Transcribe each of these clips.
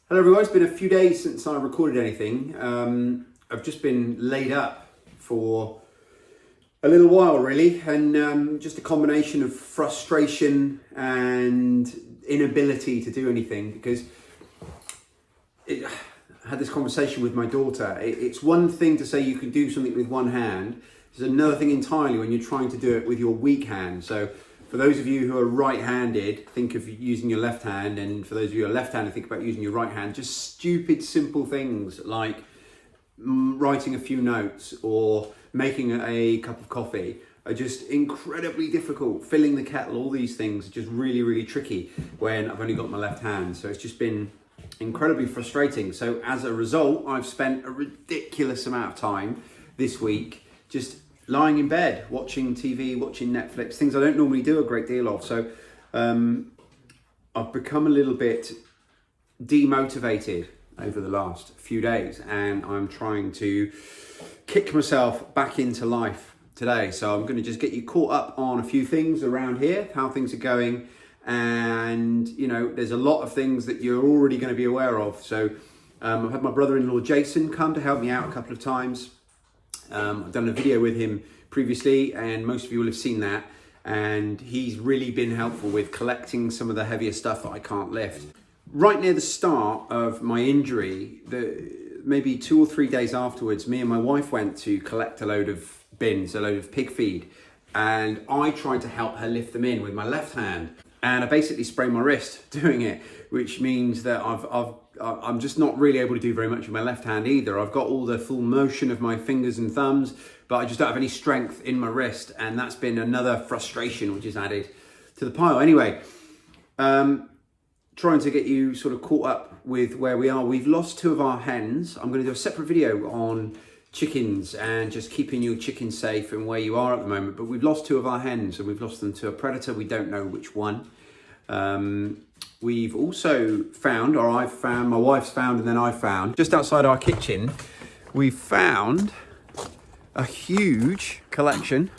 Hello everyone, it's been a few days since I recorded anything. I've just been laid up for a little while really, and just a combination of frustration and inability to do anything because I had this conversation with my daughter. It's one thing to say you can do something with one hand. It's another thing entirely when you're trying to do it with your weak hand. So for those of you who are right-handed, think of using your left hand, and for those of you who are left-handed, think about using your right hand. Just stupid, simple things like writing a few notes or making a cup of coffee are just incredibly difficult. Filling the kettle, all these things are just really, really tricky when I've only got my left hand. So it's just been incredibly frustrating. So as a result, I've spent a ridiculous amount of time this week just lying in bed, watching TV, watching Netflix, things I don't normally do a great deal of. So I've become a little bit demotivated over the last few days, and I'm trying to kick myself back into life today. So I'm going to just get you caught up on a few things around here, how things are going. And, you know, there's a lot of things that you're already going to be aware of. So I've had my brother-in-law Jason come to help me out a couple of times. I've done a video with him previously, and most of you will have seen that. And he's really been helpful with collecting some of the heavier stuff that I can't lift. Right near the start of my injury, maybe 2 or 3 days afterwards, me and my wife went to collect a load of bins, a load of pig feed. And I tried to help her lift them in with my left hand. And I basically sprained my wrist doing it, which means that I'm just not really able to do very much with my left hand either. I've got all the full motion of my fingers and thumbs, but I just don't have any strength in my wrist. And that's been another frustration which is added to the pile. Anyway, trying to get you sort of caught up with where we are. We've lost 2 of our hens. I'm going to do a separate video on chickens and just keeping your chickens safe and where you are at the moment. But we've lost 2 of our hens, and we've lost them to a predator. We don't know which one. We've also found, or I've found, my wife's found, and then I found, just outside our kitchen, we've found a huge collection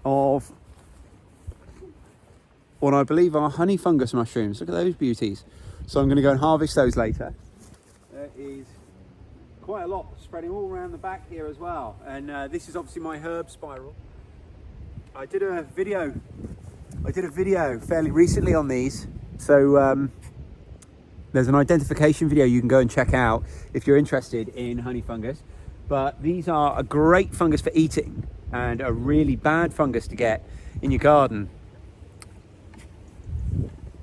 of what I believe are honey fungus mushrooms. Look at those beauties. So I'm going to go and harvest those later. There is quite a lot spreading all around the back here as well. And this is obviously my herb spiral. I did a video fairly recently on these. So there's an identification video you can go and check out if you're interested in honey fungus. But these are a great fungus for eating and a really bad fungus to get in your garden.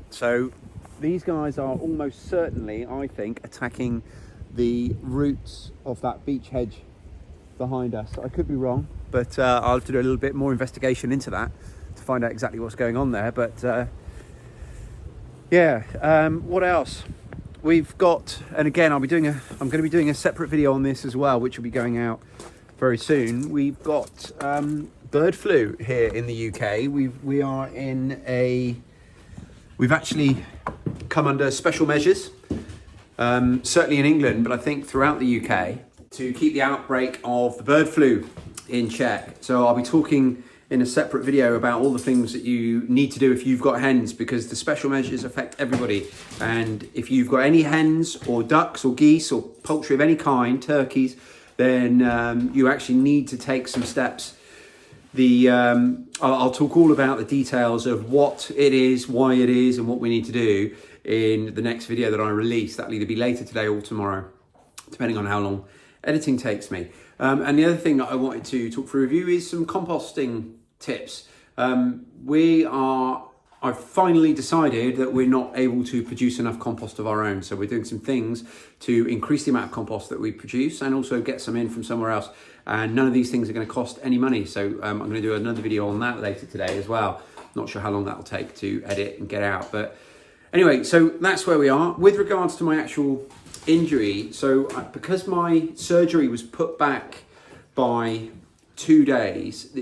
So these guys are almost certainly, I think, attacking the roots of that beech hedge behind us. I could be wrong, but I'll have to do a little bit more investigation into that to find out exactly what's going on there. But what else? We've got, and again, I'm going to be doing a separate video on this as well, which will be going out very soon. We've got bird flu here in the UK. We've actually come under special measures, certainly in England, but I think throughout the UK, to keep the outbreak of the bird flu in check. So I'll be talking in a separate video about all the things that you need to do if you've got hens, because the special measures affect everybody. And if you've got any hens or ducks or geese or poultry of any kind, turkeys, then you actually need to take some steps. I'll talk all about the details of what it is, why it is, and what we need to do in the next video that I release. That'll either be later today or tomorrow, depending on how long editing takes me. And the other thing that I wanted to talk through with you is some composting tips. I've finally decided that we're not able to produce enough compost of our own. So we're doing some things to increase the amount of compost that we produce and also get some in from somewhere else. And none of these things are going to cost any money. So I'm going to do another video on that later today as well. Not sure how long that will take to edit and get out. But anyway, so that's where we are. With regards to my actual injury, so because my surgery was put back by 2 days,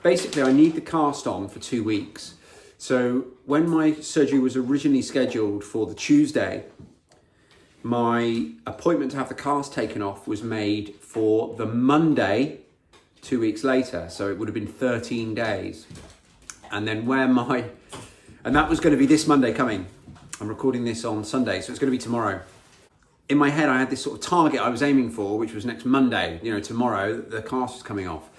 basically I need the cast on for 2 weeks. So when my surgery was originally scheduled for the Tuesday, my appointment to have the cast taken off was made for the Monday 2 weeks later. So it would have been 13 days. And then and that was going to be this Monday coming. I'm recording this on Sunday, so it's going to be tomorrow. In my head, I had this sort of target I was aiming for, which was next Monday. You know, tomorrow, the cast is coming off.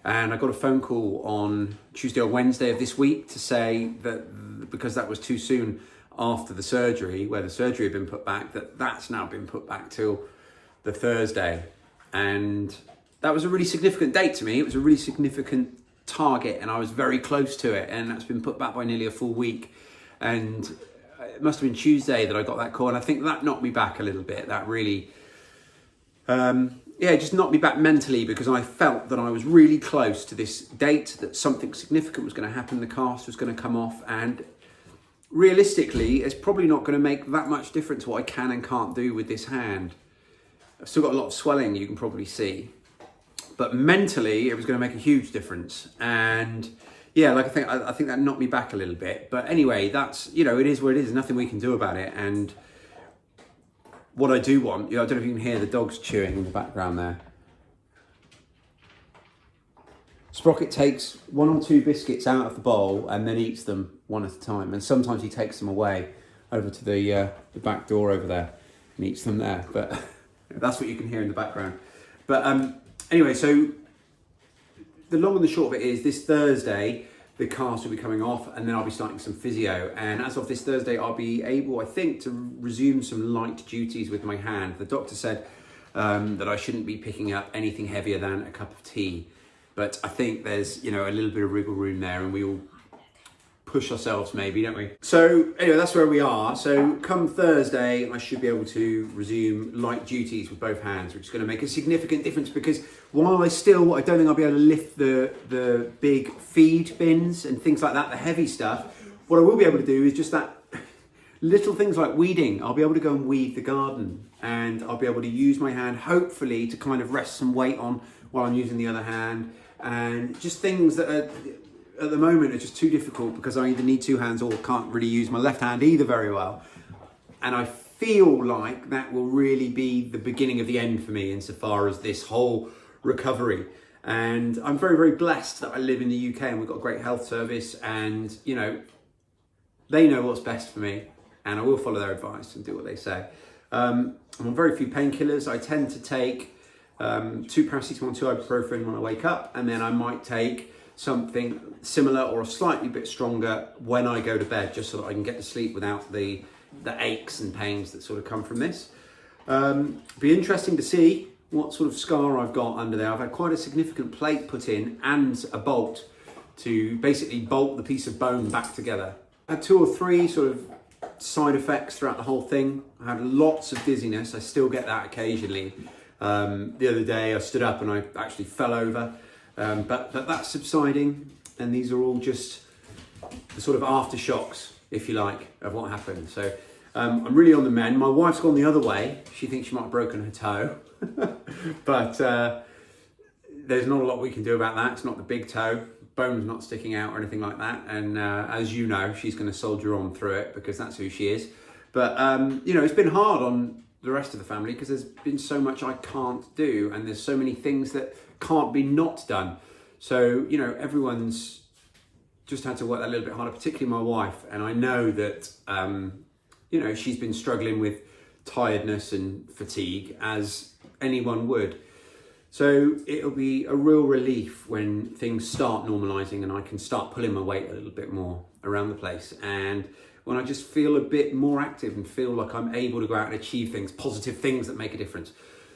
And I got a phone call on Tuesday or Wednesday of this week to say that because that was too soon after the surgery, where the surgery had been put back, that's now been put back till the Thursday. And that was a really significant date to me. It was a really significant target, and I was very close to it. And that's been put back by nearly a full week. And it must have been Tuesday that I got that call. And I think that knocked me back a little bit. That really, it just knocked me back mentally, because I felt that I was really close to this date, that something significant was going to happen. The cast was going to come off, and realistically, it's probably not going to make that much difference what I can and can't do with this hand. I've still got a lot of swelling, you can probably see. But mentally, it was going to make a huge difference. And yeah, I think that knocked me back a little bit. But anyway, that's, it is what it is. There's nothing we can do about it. And what I do want, I don't know if you can hear the dogs chewing in the background there. Sprocket takes 1 or 2 biscuits out of the bowl and then eats them one at a time. And sometimes he takes them away over to the back door over there and eats them there. But that's what you can hear in the background. But anyway, so the long and the short of it is, this Thursday, the cast will be coming off, and then I'll be starting some physio. And as of this Thursday, I'll be able, I think, to resume some light duties with my hand. The doctor said that I shouldn't be picking up anything heavier than a cup of tea. But I think there's, a little bit of wriggle room there, and we all push ourselves maybe, don't we? So anyway, that's where we are. So come Thursday, I should be able to resume light duties with both hands, which is going to make a significant difference, because while I don't think I'll be able to lift the big feed bins and things like that, the heavy stuff, what I will be able to do is just that little things like weeding. I'll be able to go and weed the garden, and I'll be able to use my hand, hopefully, to kind of rest some weight on while I'm using the other hand. And just things that are, at the moment, are just too difficult, because I either need 2 hands or can't really use my left hand either very well. And I feel like that will really be the beginning of the end for me insofar as this whole recovery. And I'm very, very blessed that I live in the UK and we've got a great health service, and they know what's best for me, and I will follow their advice and do what they say. I'm on very few painkillers. I tend to take 2 paracetamol and 2 ibuprofen when I wake up, and then I might take something similar or a slightly bit stronger when I go to bed, just so that I can get to sleep without the aches and pains that sort of come from this. Be interesting to see what sort of scar I've got under there. I've had quite a significant plate put in and a bolt to basically bolt the piece of bone back together. I had 2 or 3 sort of side effects throughout the whole thing. I had lots of dizziness. I still get that occasionally. The other day I stood up and I actually fell over, but that's subsiding, and these are all just the sort of aftershocks, if you like, of what happened. So I'm really on the mend. My wife's gone the other way. She thinks she might have broken her toe, but there's not a lot we can do about that. It's not the big toe. Bone's not sticking out or anything like that. And as you know, she's going to soldier on through it, because that's who she is. But, it's been hard on the rest of the family, because there's been so much I can't do, and there's so many things that can't be not done. So, everyone's just had to work that little bit harder, particularly my wife. And I know that, she's been struggling with tiredness and fatigue, as anyone would. So it'll be a real relief when things start normalising and I can start pulling my weight a little bit more around the place, and when I just feel a bit more active and feel like I'm able to go out and achieve things, positive things that make a difference.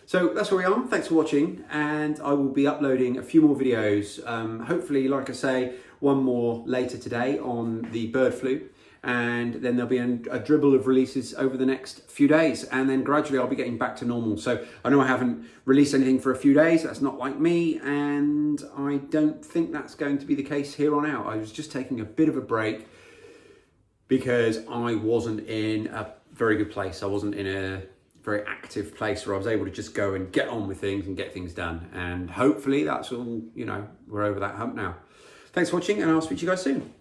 So that's where we are. Thanks for watching, and I will be uploading a few more videos. Hopefully, like I say, one more later today on the bird flu, and then there'll be a dribble of releases over the next few days, and then gradually I'll be getting back to normal. So I know I haven't released anything for a few days. That's not like me, and I don't think that's going to be the case here on out. I was just taking a bit of a break because I wasn't in a very good place. I wasn't in a very active place where I was able to just go and get on with things and get things done. And hopefully that's all, we're over that hump now. Thanks for watching, and I'll speak to you guys soon.